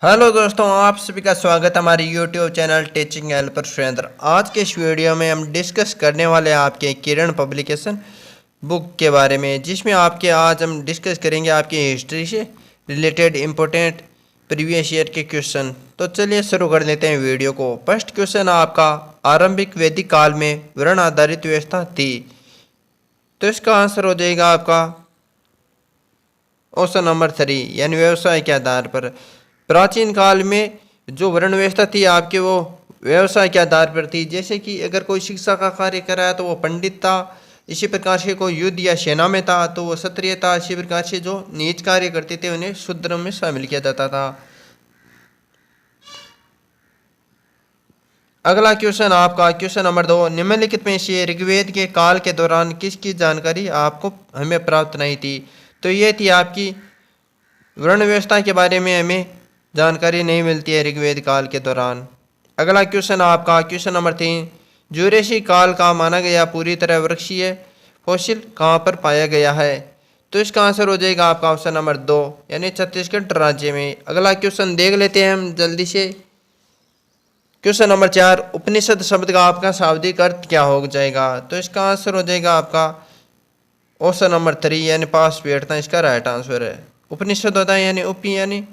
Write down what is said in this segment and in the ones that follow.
Hello दोस्तों, आप सभी का स्वागत है हमारे YouTube channel teaching helper Surendra. आज के इस वीडियो में हम डिस्कस करने वाले हैं आपके किरण पब्लिकेशन बुक के बारे में, जिसमें आज हम डिस्कस करेंगे आपकी हिस्ट्री से रिलेटेड इम्पोर्टेंट प्रीवियस ईयर के क्वेश्चन। तो चलिए शुरू कर लेते हैं वीडियो को। फर्स्ट क्वेश्चन आपका, आरंभिक वैदिक काल में वर्ण आधारित व्यवस्था थी? तो इसका आंसर हो जाएगा आपका ऑप्शन नंबर 3, यानी व्यवसाय के आधार पर। प्राचीन काल में जो वर्ण व्यवस्था थी आपके, वो व्यवसाय के आधार पर थी। जैसे कि अगर कोई शिक्षा का कार्य कर रहा है तो वो पंडित था, इसी प्रकार से कोई युद्ध या सेना में था तो वो क्षत्रिय था, इसी प्रकार से जो नीच कार्य करते थे उन्हें शूद्र में शामिल किया जाता था। अगला क्वेश्चन आपका, क्वेश्चन नंबर 2, निम्नलिखित में से ऋग्वेद के काल के दौरान किसकी जानकारी आपको हमें प्राप्त नहीं थी? तो ये थी आपकी वर्ण व्यवस्था के बारे में हमें जानकारी नहीं मिलती है ऋग्वेद काल के दौरान। अगला क्वेश्चन आपका, क्वेश्चन नंबर 3, जुरेशी काल का माना गया पूरी तरह वृक्षीय फॉसिल कहाँ पर पाया गया है? तो इसका आंसर हो जाएगा आपका ऑप्शन नंबर 2, यानी छत्तीसगढ़ राज्य में। अगला क्वेश्चन देख लेते हैं हम जल्दी से। क्वेश्चन नंबर 4, उपनिषद शब्द का आपका शाब्दिक अर्थ क्या हो जाएगा? तो इसका आंसर हो जाएगा आपका ऑप्शन नंबर 3, यानी पास बैठना इसका राइट आंसर है। उपनिषद होता है यानी उपी यानी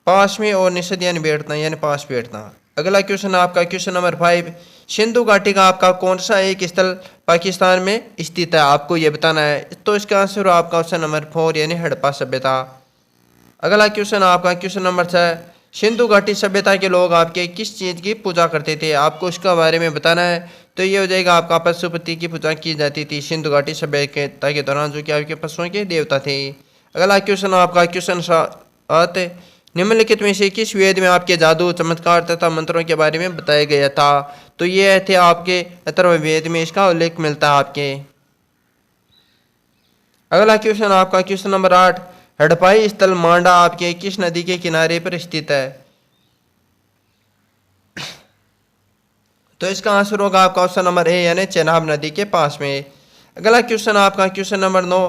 पास में, और निषद यानी बैठना यानी पास बैठना। अगला क्वेश्चन आपका, क्वेश्चन नंबर 5, सिंधु घाटी का आपका कौन सा एक स्थल पाकिस्तान में स्थित है? आपको यह बताना है। तो इसका आंसर आपका ऑप्शन नंबर 4, यानी हड़प्पा सभ्यता। अगला क्वेश्चन आपका, क्वेश्चन नंबर 6, सिंधु घाटी सभ्यता के लोग आपके किस चीज़ की पूजा करते थे? आपको उसका बारे में बताना है। तो ये हो जाएगा आपका पशुपति की पूजा की जाती थी सिंधु घाटी सभ्यता के दौरान, जो कि आपके पशुओं के देवता थे। अगला क्वेश्चन आपका, क्वेश्चन 7, निम्नलिखित में से किस वेद में आपके जादू, चमत्कार तथा मंत्रों के बारे में बताया गया था? तो ये थे आपके अथर्ववेद में इसका उल्लेख मिलता है आपके। अगला क्वेश्चन आपका, क्वेश्चन नंबर 8, हड़प्पाई स्थल मांडा आपके किस नदी के किनारे पर स्थित है? तो इसका आंसर होगा आपका ऑप्शन नंबर ए, यानी चेनाब नदी के पास में। अगला क्वेश्चन आपका, क्वेश्चन नंबर 9,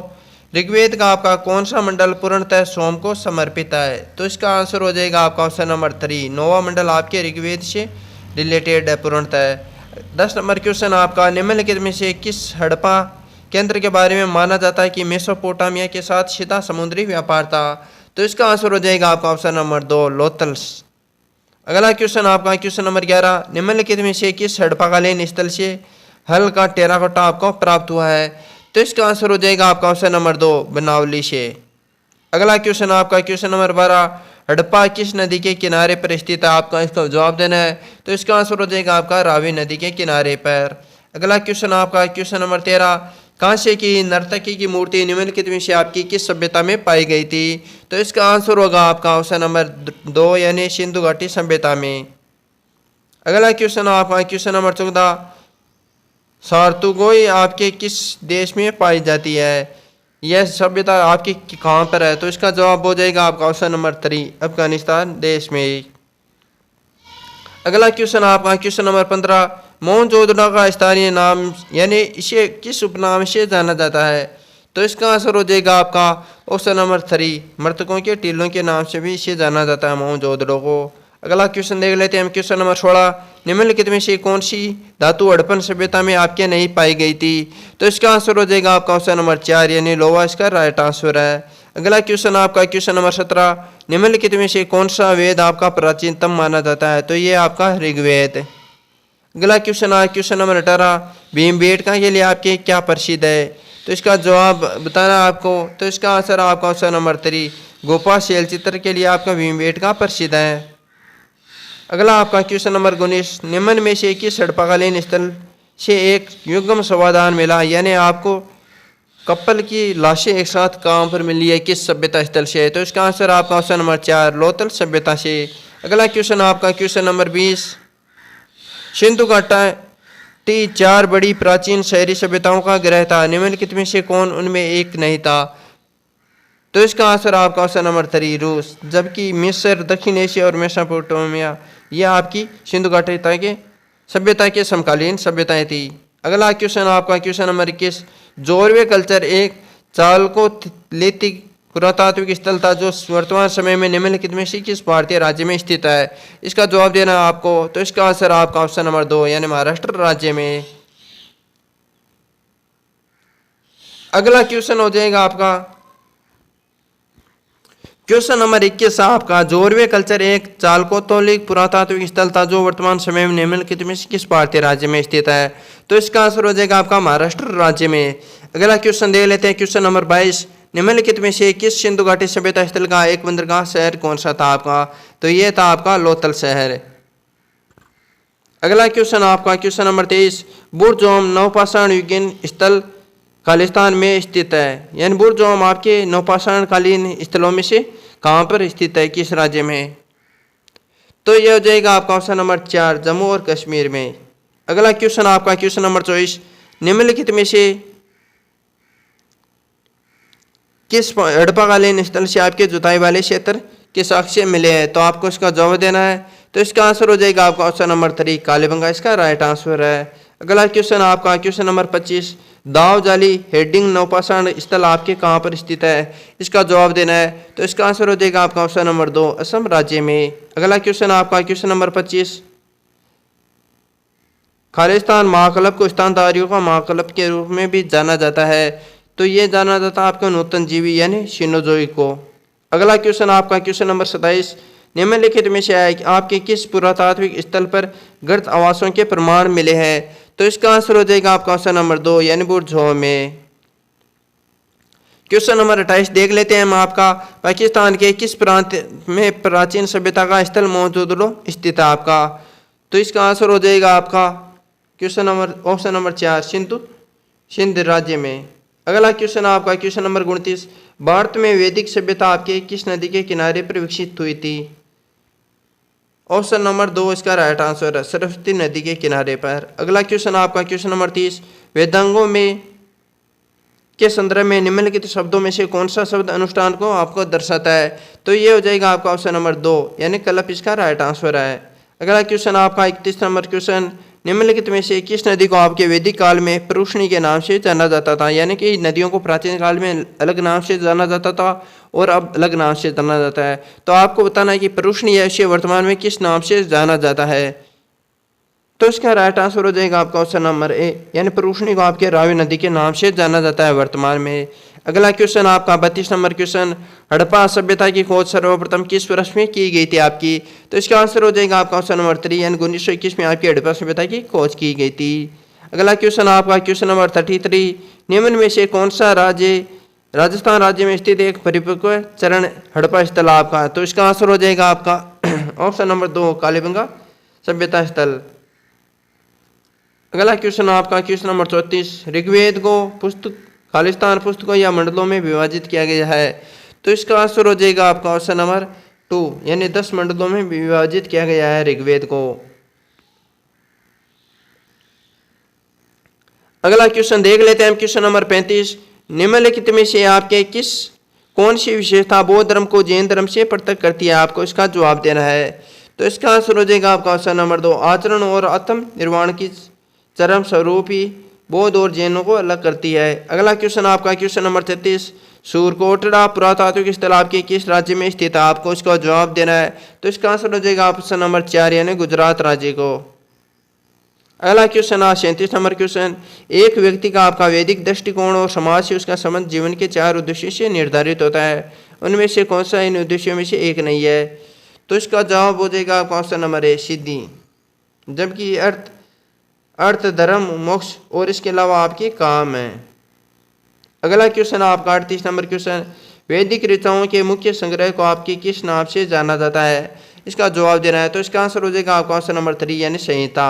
ऋग्वेद का आपका कौन सा मंडल पूर्णतः सोम को समर्पित है? तो इसका आंसर हो जाएगा आपका ऑप्शन नंबर 3, नौवां मंडल आपके ऋग्वेद से रिलेटेड है पूर्णतः। 10 नंबर क्वेश्चन आपका, निम्नलिखित में से किस हड़प्पा केंद्र के बारे में माना जाता है कि मेसोपोटामिया के साथ सीधा समुद्री व्यापार था? तो इसका आंसर हो जाएगा आपका ऑप्शन नंबर 2, लोथल्स। अगला क्वेश्चन आपका, क्वेश्चन नंबर 11, निम्नलिखित में से किस हड़प्पाकालीन स्थल से हल का टेराकोटा आपको प्राप्त हुआ है? तो इसका आंसर हो जाएगा आपका ऑप्शन नंबर 2, बनावली से। अगला क्वेश्चन आपका, क्वेश्चन नंबर 12, हड़प्पा किस नदी के किनारे पर स्थित है? आपका इसका जवाब देना है। तो इसका आंसर हो जाएगा आपका रावी नदी के किनारे पर। अगला क्वेश्चन आपका, क्वेश्चन नंबर 13, कांसे की नर्तकी की मूर्ति निम्नलिखित में से आपकी किस सभ्यता में पाई गई थी? तो इसका आंसर होगा आपका ऑप्शन नंबर 2, यानी सिंधु घाटी सभ्यता में। अगला क्वेश्चन आपका, क्वेश्चन नंबर 14, सारतुगोई आपके किस देश में पाई जाती है? यह सभ्यता आपकी कहाँ पर है? तो इसका जवाब हो जाएगा आपका ऑप्शन नंबर 3, अफगानिस्तान देश में। अगला क्वेश्चन आपका, क्वेश्चन नंबर 15, मोहनजोदड़ो का स्थानीय नाम यानी इसे किस उपनाम से जाना जाता है? तो इसका आंसर हो जाएगा आपका ऑप्शन नंबर 3, मृतकों के टीलों के नाम से भी इसे जाना जाता है मोहनजोदड़ो को। अगला क्वेश्चन देख लेते हैं हम, क्वेश्चन नंबर 16, निम्नलिखित में से कौन सी धातु हड़प्पन सभ्यता में आपके नहीं पाई गई थी? तो इसका आंसर हो जाएगा आपका ऑप्शन नंबर 4, यानी लोहा इसका राइट आंसर है। अगला क्वेश्चन आपका, क्वेश्चन नंबर 17, निम्नलिखित में से कौन सा वेद आपका प्राचीनतम माना जाता है? तो ये आपका ऋग्वेद। अगला क्वेश्चन क्वेश्चन नंबर 18, भीमबेटका के लिए आपके क्या प्रसिद्ध है? तो इसका जवाब बताना आपको। तो इसका आंसर आपका ऑप्शन नंबर 3, गोपा शैलचित्र के लिए आपका भीमबेटका प्रसिद्ध है। अगला आपका क्वेश्चन नंबर 19, निम्न में से किस हड़प्पाकालीन स्थल से एक युग्म समाधान मिला, यानी आपको कपल की लाशें एक साथ कहाँ पर मिली है, किस सभ्यता स्थल से? तो इसका आंसर आपका ऑप्शन नंबर 4, लोथल सभ्यता से। अगला क्वेश्चन आपका, क्वेश्चन नंबर 20, सिंधु घाटी 4 बड़ी प्राचीन शहरी सभ्यताओं का ग्रह था, निम्नलिखित में से कौन उनमें एक नहीं था? तो इसका आंसर आपका ऑप्शन नंबर 3, रूस। जबकि मिस्र, दक्षिण एशिया और मेसोपोटामिया यह आपकी सिंधु घाटी के सभ्यता के समकालीन सभ्यताएं थी। अगला क्वेश्चन आपका, क्वेश्चन नंबर 21, जोरवे कल्चर एक चाल को लेती पुरातात्विक स्थल था जो वर्तमान समय में निम्नलिखित में से किस भारतीय राज्य में स्थित है? इसका जवाब देना है आपको। तो इसका आंसर आपका ऑप्शन नंबर 2 यानी महाराष्ट्र राज्य में। अगला क्वेश्चन हो जाएगा आपका क्वेश्चन नंबर 21 आपका, जोरवे कल्चर एक चालकोतौलिक पुरातात्विक स्थल था जो वर्तमान समय में निम्नलिखित में से किस भारतीय राज्य में स्थित है? तो इसका आंसर हो जाएगा आपका महाराष्ट्र राज्य में। अगला क्वेश्चन देख लेते हैं। क्वेश्चन नंबर 22, निम्नलिखित में से किस सिंधु घाटी सभ्यता स्थल का एक बंदरगाह शहर कौन सा था आपका? तो ये था आपका लोथल शहर। अगला क्वेश्चन आपका क्वेश्चन नंबर 23, बुर्जोम नवपाषाण युगीन स्थल खालिस्तान में स्थित है, यानी बुर्जोम आपके नवपाषाण कालीन स्थलों में से कहाँ पर स्थित है, किस राज्य में? तो यह हो जाएगा आपका ऑप्शन नंबर 4 जम्मू और कश्मीर में। अगला क्वेश्चन आपका क्वेश्चन नंबर 24, निम्नलिखित में से किस हड़प्पाकालीन स्थल से आपके जुताई वाले क्षेत्र के साक्ष्य मिले हैं? तो आपको इसका जवाब देना है। तो इसका आंसर हो जाएगा आपका ऑप्शन नंबर 3 कालीबंगा इसका राइट आंसर है। अगला क्वेश्चन आपका क्वेश्चन नंबर 25, दाव जाली हेडिंग नवपाषाण स्थल आपके कहाँ पर स्थित है? इसका जवाब देना है। तो इसका आंसर हो जाएगा आपका ऑप्शन नंबर 2 असम राज्य में। अगला क्वेश्चन आपका क्वेश्चन नंबर 25, खालिस्तान महाकल्प को स्थानधारियों का महाकल्प के रूप में भी जाना जाता है, तो ये जाना जाता है आपका नूतन जीवी यानी शिनोजोई को। अगला क्वेश्चन आपका क्वेश्चन नंबर 27, निम्नलिखित में से आपके किस पुरातात्विक स्थल पर गर्त आवासों के प्रमाण मिले हैं? तो इसका आंसर हो जाएगा आपका ऑप्शन नंबर 2 यानी बुर्जोम में। क्वेश्चन नंबर 28 देख लेते हैं हम आपका, पाकिस्तान के किस प्रांत में प्राचीन सभ्यता का स्थल मौजूदो स्थित है आपका? तो इसका आंसर हो जाएगा आपका question number option number 4 Sindh राज्य में। अगला क्वेश्चन आपका क्वेश्चन नंबर 29, भारत में वैदिक सभ्यता आपके किस नदी के किनारे पर विकसित हुई थी? ऑप्शन नंबर 2 इसका राइट आंसर है, सरस्वती नदी के किनारे पर। अगला क्वेश्चन आपका क्वेश्चन नंबर 30, वेदांगों में के संदर्भ में निम्नलिखित शब्दों में से कौन सा शब्द अनुष्ठान को आपको दर्शाता है? तो ये हो जाएगा आपका ऑप्शन नंबर 2 यानी कल्प इसका राइट आंसर है। अगला क्वेश्चन आपका 31 नंबर क्वेश्चन, निम्नलिखित में से किस नदी को आपके वैदिक काल में परुष्णी के नाम से जाना जाता था? यानी कि नदियों को प्राचीन काल में अलग नाम से जाना जाता था और अब अलग नाम से जाना जाता है। तो आपको बताना है कि परुष्णी है इसे वर्तमान में किस नाम से जाना जाता है? तो इसका राइट आंसर हो जाएगा आपका ऑप्शन नंबर ए यानी परुष्णी को आपके रावी नदी के नाम से जाना जाता है वर्तमान में। अगला क्वेश्चन आपका 32 नंबर क्वेश्चन, हड़प्पा सभ्यता की खोज सर्वप्रथम किस वर्ष में की गई थी आपकी? तो इसका आंसर हो जाएगा आपका ऑप्शन नंबर 3 यानी 1921 में आपकी हड़प्पा सभ्यता की खोज की गई थी। अगला क्वेश्चन आपका क्वेश्चन नंबर 33, निम्न में से कौन सा राज्य राजस्थान राज्य में स्थित एक परिपक्व चरण हड़प्पा स्थल आपका? तो इसका आंसर हो जाएगा आपका ऑप्शन नंबर 2 कालीबंगा सभ्यता स्थल। अगला क्वेश्चन आपका क्वेश्चन नंबर 34, ऋग्वेद को पुस्तक खालिस्तान पुस्तकों या मंडलों में विभाजित किया गया है, तो इसका आंसर हो जाएगा आपका ऑप्शन नंबर 2 यानी 10 मंडलों में विभाजित किया गया है ऋग्वेद को। अगला क्वेश्चन देख लेते हैं क्वेश्चन नंबर 35, निम्नलिखित में से आपके कौन सी विशेषता बौद्ध धर्म को जैन धर्म से पृथक करती है? आपको इसका जवाब देना है। तो इसका आंसर हो जाएगा आपका ऑप्शन नंबर 2 आचरण और आत्म निर्वाण की चरम स्वरूप ही बौद्ध और जैनों को अलग करती है। अगला क्वेश्चन आपका क्वेश्चन नंबर 33, सूरकोटड़ा पुरातात्विक स्थल आपके किस राज्य में स्थित है? आपको इसका जवाब देना है। तो इसका आंसर हो जाएगा ऑप्शन नंबर 4 यानी गुजरात राज्य को। अगला क्वेश्चन 37 नंबर क्वेश्चन, एक व्यक्ति का आपका वैदिक दृष्टिकोण और समाज से उसका संबंध जीवन के 4 उद्देश्यों से निर्धारित होता है, उनमें से कौन सा इन उद्देश्यों में से एक नहीं है? तो इसका जवाब हो जाएगा आपका ऑप्शन नंबर ए सिद्धि, जबकि अर्थ धर्म मोक्ष और इसके अलावा आपके काम है। अगला क्वेश्चन आपका 38 नंबर क्वेश्चन, वैदिक ऋचाओं के मुख्य संग्रह को आपके किस नाम से जाना जाता है? इसका जवाब देना है। तो इसका आंसर हो जाएगा आपका ऑप्शन नंबर 3 यानी संहिता।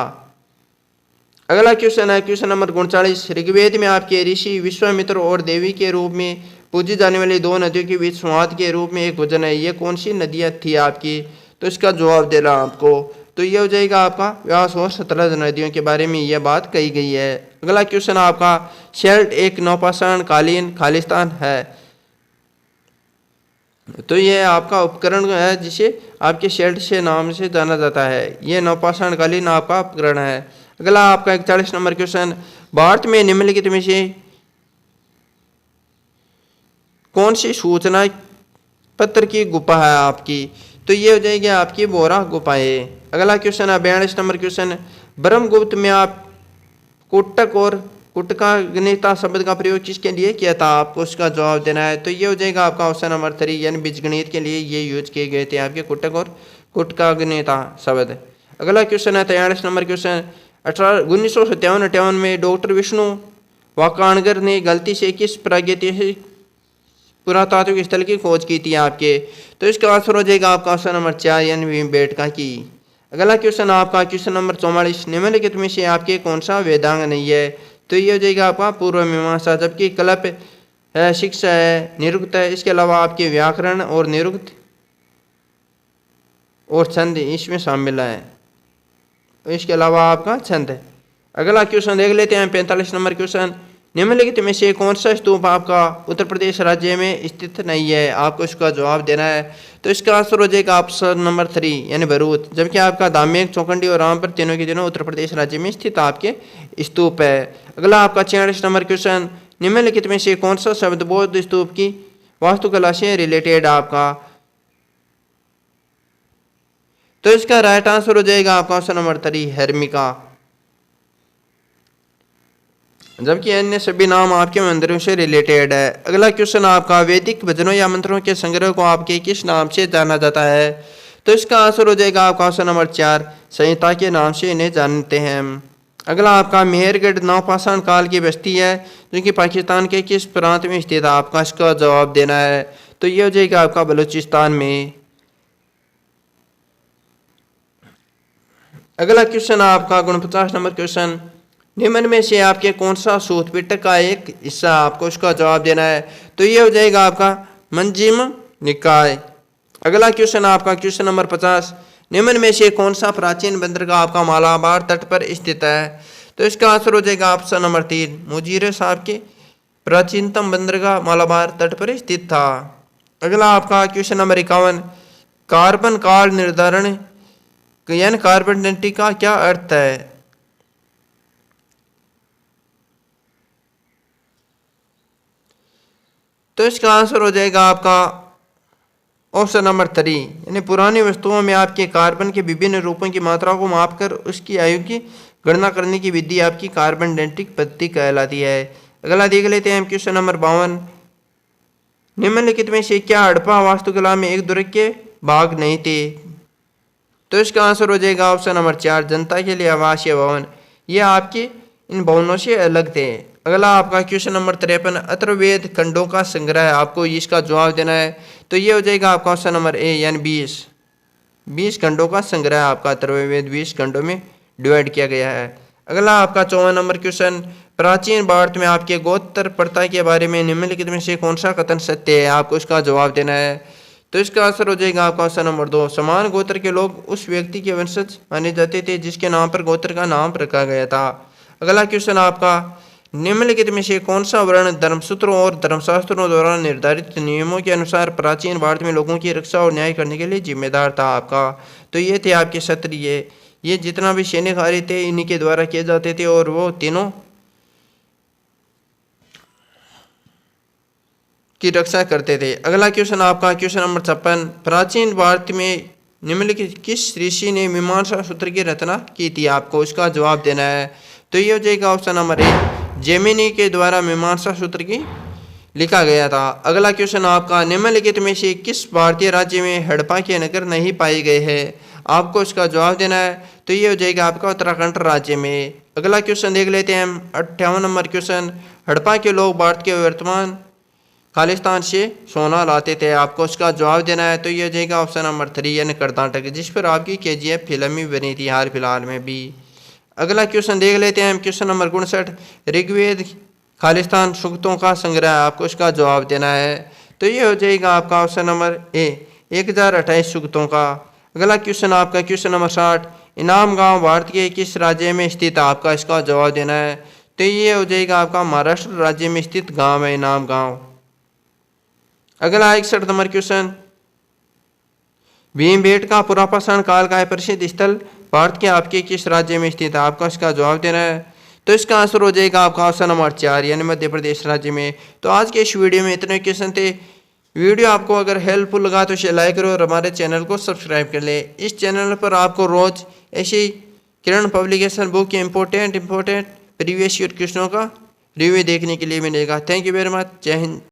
अगला क्वेश्चन है क्वेश्चन नंबर 39, ऋग्वेद में आपके ऋषि विश्वामित्र और देवी के रूप में पूजी जाने वाली 2 नदियों के बीच संवाद के रूप में एक वचन है, ये कौन सी नदियाँ थी आपकी? तो इसका जवाब देना आपको। तो ये हो जाएगा आपका व्यास और सतलज नदियों के बारे में यह बात कही गई है। अगला क्वेश्चन आपका शेल्ट एक नौपाषाण कालीन खालिस्तान है, तो यह आपका उपकरण है जिसे आपके शेल्ट से नाम से जाना जाता है, यह नौपाषाण कालीन आपका उपकरण है। अगला आपका 41 नंबर क्वेश्चन, भारत में निम्नलिखित में से कौन सी सूचना पत्थर की गुफा है आपकी, तो ये हो जाएगी आपकी बोरा गुफाएं। अगला क्वेश्चन है 42 नंबर क्वेश्चन, ब्रह्मगुप्त में आप कुटक और कुटकाग्निता शब्द का प्रयोग किसके लिए किया था, आपको उसका जवाब देना है। तो ये हो जाएगा आपका ऑप्शन नंबर 3 यानी बीजगणित के लिए ये यूज किए गए थे आपके कुटक और कुटकाग्निता शब्द। अगला क्वेश्चन है 43 नंबर क्वेश्चन, 1957 में डॉक्टर विष्णु वाकाणगर ने गलती से किस प्रागैतिहासिक पुरातात्विक स्थल की खोज की थी आपके, तो इसका आंसर हो जाएगा आपका ऑप्शन नंबर 4 यानी भीमबेटका की। अगला क्वेश्चन आपका क्वेश्चन नंबर 44, निम्नलिखित में से आपके कौन सा वेदांग नहीं है, तो ये हो जाएगा आपका पूर्व मीमांसा, जबकि कल्प है, शिक्षा है, निरुक्त है, इसके अलावा आपके व्याकरण और निरुक्त और छंद इसमें शामिल है, इसके अलावा आपका छंद है। अगला क्वेश्चन देख लेते हैं 45 नंबर क्वेश्चन, निम्नलिखित में से कौन सा स्तूप आपका उत्तर प्रदेश राज्य में स्थित नहीं है, आपको इसका जवाब देना है। तो इसका आंसर हो जाएगा ऑप्शन नंबर 3 यानी भरूच, जबकि आपका दामेक, चौखंडी और रामपुर तीनों के तीनों उत्तर प्रदेश राज्य में स्थित आपके स्तूप है। अगला आपका 46 नंबर क्वेश्चन, निम्नलिखित में से कौन सा शब्द बौद्ध स्तूप की वास्तुकला से रिलेटेड आपका, तो इसका राइट आंसर हो जाएगा आपका ऑप्शन नंबर 3 हर्मिका, जबकि अन्य सभी नाम आपके मंदिरों से रिलेटेड है। अगला क्वेश्चन आपका, वैदिक भजनों या मंत्रों के संग्रह को आपके किस नाम से जाना जाता है, तो इसका आंसर हो जाएगा आपका ऑप्शन नंबर 4 संहिता के नाम से इन्हें जानते हैं। अगला आपका मेहरगढ़ नवपाषाण काल की बस्ती है जो कि पाकिस्तान के किस प्रांत में स्थित है, आपका इसका जवाब देना है। तो ये हो जाएगा आपका बलूचिस्तान में। अगला क्वेश्चन आपका 49 नंबर क्वेश्चन, निम्न में से आपके कौन सा सूत पिटक का एक हिस्सा, आपको इसका जवाब देना है। तो ये हो जाएगा आपका मंजिम निकाय। अगला क्वेश्चन आपका क्वेश्चन नंबर 50, निम्न में से कौन सा प्राचीन बंदरगाह आपका मालाबार तट पर स्थित है, तो इसका आंसर हो जाएगा ऑप्शन नंबर 3 मुजीर साहब के प्राचीनतम बंदरगाह मालाबार तट पर स्थित था। अगला आपका क्वेश्चन नंबर 51, कार्बन काल निर्धारण यानी कार्बन डेंटिंग का क्या अर्थ है, तो इसका आंसर हो जाएगा आपका ऑप्शन नंबर 3 यानी पुरानी वस्तुओं में आपके कार्बन के विभिन्न रूपों की मात्रा को मापकर उसकी आयु की गणना करने की विधि आपकी कार्बन डेंटिंग पद्धति कहलाती है। अगला देख लेते हैं क्वेश्चन नंबर 52, निम्नलिखित में से क्या हड़प्पा वास्तुकला में एक दुर्ग के भाग नहीं थे, तो इसका आंसर हो जाएगा ऑप्शन नंबर 4 जनता के लिए आवासीय भवन, ये आपके इन भवनों से अलग थे। अगला आपका क्वेश्चन नंबर 53, अथर्ववेद खंडों का संग्रह, आपको इसका जवाब देना है। तो ये हो जाएगा आपका ऑप्शन नंबर ए यानी 20 खंडों का संग्रह आपका अथर्ववेद 20 खंडों में डिवाइड किया गया है। अगला आपका 54 नंबर क्वेश्चन, प्राचीन भारत में आपके गोत्र प्रथा के बारे में निम्नलिखित में से कौन सा कथन सत्य है, आपको इसका जवाब देना है। तो इसका आंसर हो जाएगा आपका ऑप्शन नंबर 2 समान गोत्र के लोग उस व्यक्ति के वंशज माने जाते थे जिसके नाम पर गोत्र का नाम रखा गया था। अगला क्वेश्चन आपका, निम्नलिखित में से कौन सा वर्ण धर्मसूत्रों और धर्मशास्त्रों द्वारा निर्धारित नियमों के अनुसार प्राचीन भारत में लोगों की रक्षा और न्याय करने के लिए जिम्मेदार था आपका, तो ये थे आपके क्षत्रिय, ये जितना भी सैनिक कार्य थे इन्हीं के द्वारा किए जाते थे और वो तीनों की रक्षा करते थे। अगला क्वेश्चन आपका क्वेश्चन नंबर 56, प्राचीन भारत में निम्नलिखित किस ऋषि ने मीमांसा सूत्र की रचना की थी, आपको इसका जवाब देना है। तो ये हो जाएगा ऑप्शन नंबर 1 जेमिनी के द्वारा मीमांसा सूत्र की लिखा गया था। अगला क्वेश्चन आपका, निम्नलिखित में से किस भारतीय राज्य में हड़प्पा के नगर नहीं पाए गए हैं, आपको इसका जवाब देना है। तो ये हो जाएगा आपका उत्तराखंड राज्य में। अगला क्वेश्चन देख लेते हैं हम 58 नंबर क्वेश्चन, हड़प्पा के लोग भारत के वर्तमान खालिस्तान से सोना लाते थे, आपको उसका जवाब देना है। तो ये हो जाएगा ऑप्शन नंबर 3 यानी कर्नाटक, जिस पर आपकी KGF फिल्म भी बनी थी हाल फिलहाल में भी। अगला क्वेश्चन देख लेते हैं हम क्वेश्चन नंबर 59, ऋग्वेद खालिस्तान सूक्तों का संग्रह, आपको इसका जवाब देना है। तो ये हो जाएगा आपका ऑप्शन नंबर ए 1028 सूक्तों का। अगला क्वेश्चन आपका क्वेश्चन नंबर 60, इनाम गांव भारत के किस राज्य में स्थित है, आपका इसका जवाब देना है। तो ये हो जाएगा आपका महाराष्ट्र राज्य में स्थित गांव है इनाम गांव। अगला 61 नंबर क्वेश्चन, भीमबेटका पुरापाषाण काल का प्रसिद्ध स्थल भारत के आपके किस राज्य में स्थित है, आपका इसका जवाब देना है। तो इसका आंसर हो जाएगा आपका ऑप्शन नंबर 4 यानी मध्य प्रदेश राज्य में। तो आज के इस वीडियो में इतने क्वेश्चन थे। वीडियो आपको अगर हेल्पफुल लगा तो इसे लाइक करो और हमारे चैनल को सब्सक्राइब कर ले। इस चैनल पर आपको रोज़ ऐसी किरण पब्लिकेशन बुक के इम्पोर्टेंट प्रीवियस ईयर क्वेश्चनों का रिव्यू देखने के लिए मिलेगा। Thank you very much. जय हिंद।